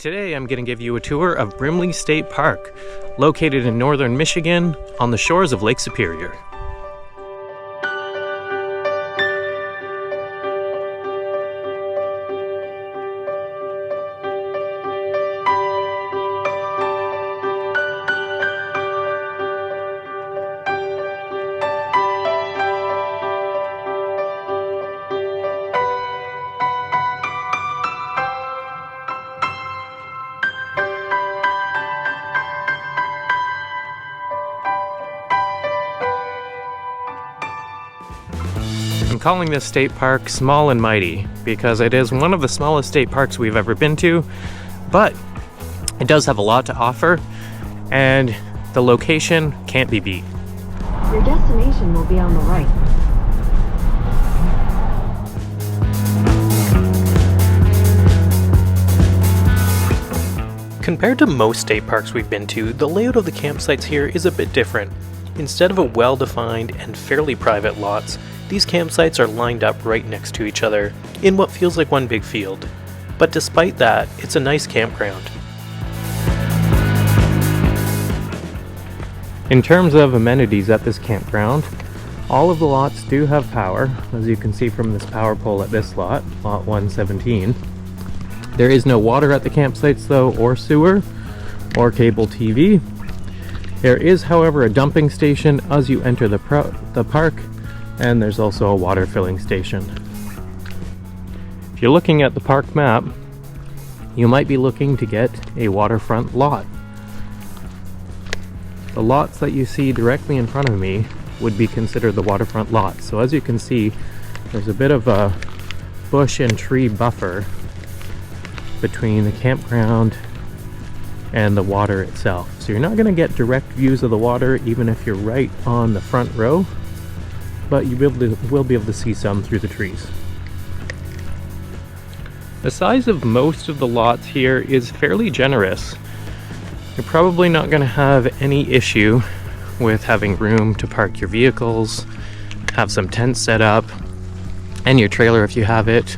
Today I'm going to give you a tour of Brimley State Park, located in northern Michigan on the shores of Lake Superior. I'm calling this state park small and mighty because it is one of the smallest state parks we've ever been to, but it does have a lot to offer and the location can't be beat. Your destination will be on the right. Compared to most state parks we've been to, the layout of the campsites here is a bit different. Instead of a well-defined and fairly private lots, these campsites are lined up right next to each other in what feels like one big field. But despite that, it's a nice campground. In terms of amenities at this campground, all of the lots do have power, as you can see from this power pole at this lot, lot 117. There is no water at the campsites though, or sewer, or cable TV. There is, however, a dumping station as you enter the park, and there's also a water filling station. If you're looking at the park map, you might be looking to get a waterfront lot. The lots that you see directly in front of me would be considered the waterfront lots. So as you can see, there's a bit of a bush and tree buffer between the campground and the water itself. So you're not going to get direct views of the water even if you're right on the front row, but you will be able to see some through the trees. The size of most of the lots here is fairly generous. You're probably not going to have any issue with having room to park your vehicles, have some tents set up, and your trailer if you have it,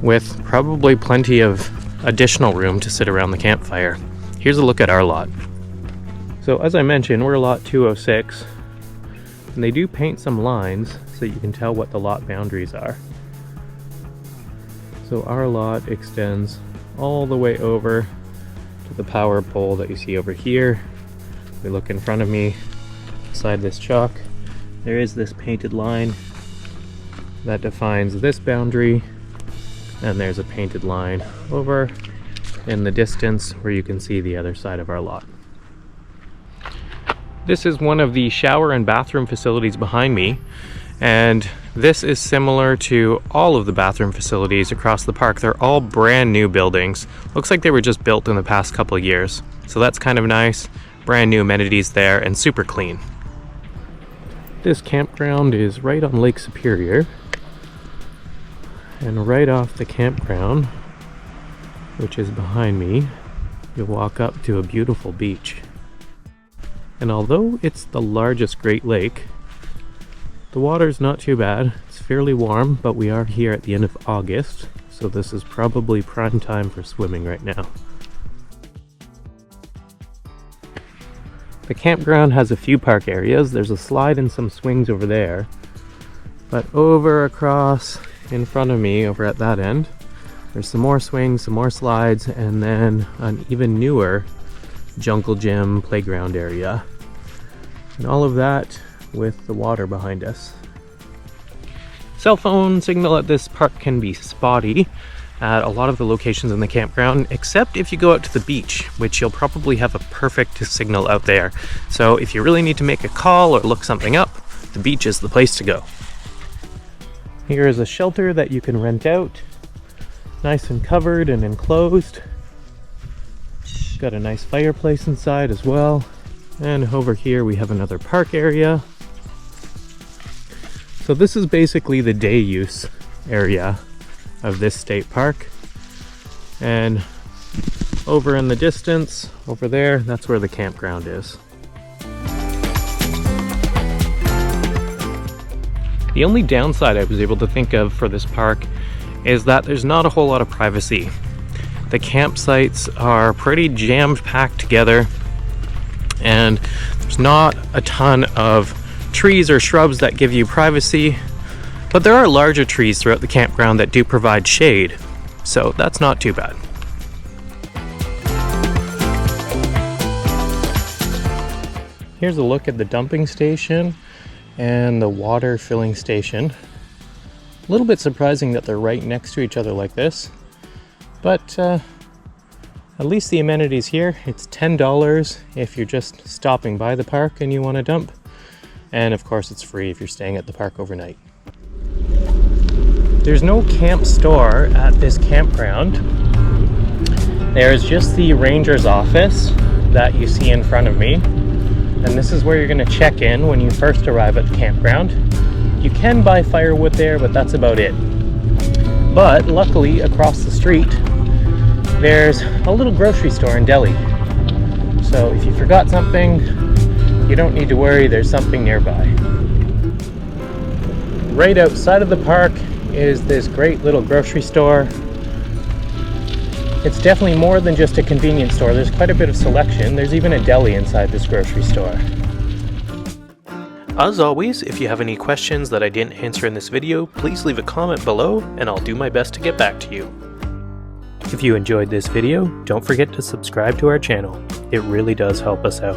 with probably plenty of additional room to sit around the campfire. Here's a look at our lot. So as I mentioned, we're lot 206, and they do paint some lines so you can tell what the lot boundaries are. So our lot extends all the way over to the power pole that you see over here. We look in front of me, beside this chalk, there is this painted line that defines this boundary, and there's a painted line over in the distance where you can see the other side of our lot. This is one of the shower and bathroom facilities behind me, and this is similar to all of the bathroom facilities across the park. They're all brand new buildings. Looks like they were just built in the past couple of years. So that's kind of nice. Brand new amenities there and super clean. This campground is right on Lake Superior. And right off the campground, which is behind me, you'll walk up to a beautiful beach. And although it's the largest Great Lake, the water's not too bad. It's fairly warm, but we are here at the end of August, so this is probably prime time for swimming right now. The campground has a few park areas. There's a slide and some swings over there. But over across in front of me, over at that end, there's some more swings, some more slides, and then an even newer jungle gym playground area. And all of that with the water behind us. Cell phone signal at this park can be spotty at a lot of the locations in the campground, except if you go out to the beach, which you'll probably have a perfect signal out there. So if you really need to make a call or look something up, the beach is the place to go. Here is a shelter that you can rent out. Nice and covered and enclosed. Got a nice fireplace inside as well. And over here we have another park area. So this is basically the day use area of this state park. And over in the distance, over there, that's where the campground is. The only downside I was able to think of for this park is that there's not a whole lot of privacy. The campsites are pretty jam-packed together, and there's not a ton of trees or shrubs that give you privacy, but there are larger trees throughout the campground that do provide shade, so that's not too bad. Here's a look at the dumping station and the water filling station. A little bit surprising that they're right next to each other like this, but at least the amenities here. It's $10 if you're just stopping by the park and you want to dump, and of course it's free if you're staying at the park overnight. There's no camp store at this campground. There's just the ranger's office that you see in front of me. And this is where you're going to check in when you first arrive at the campground. You can buy firewood there, but that's about it. But luckily, across the street, there's a little grocery store and deli. So if you forgot something, you don't need to worry, there's something nearby. Right outside of the park is this great little grocery store. It's definitely more than just a convenience store. There's quite a bit of selection. There's even a deli inside this grocery store. As always, if you have any questions that I didn't answer in this video, please leave a comment below and I'll do my best to get back to you. If you enjoyed this video, don't forget to subscribe to our channel. It really does help us out.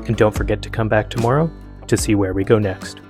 And don't forget to come back tomorrow to see where we go next.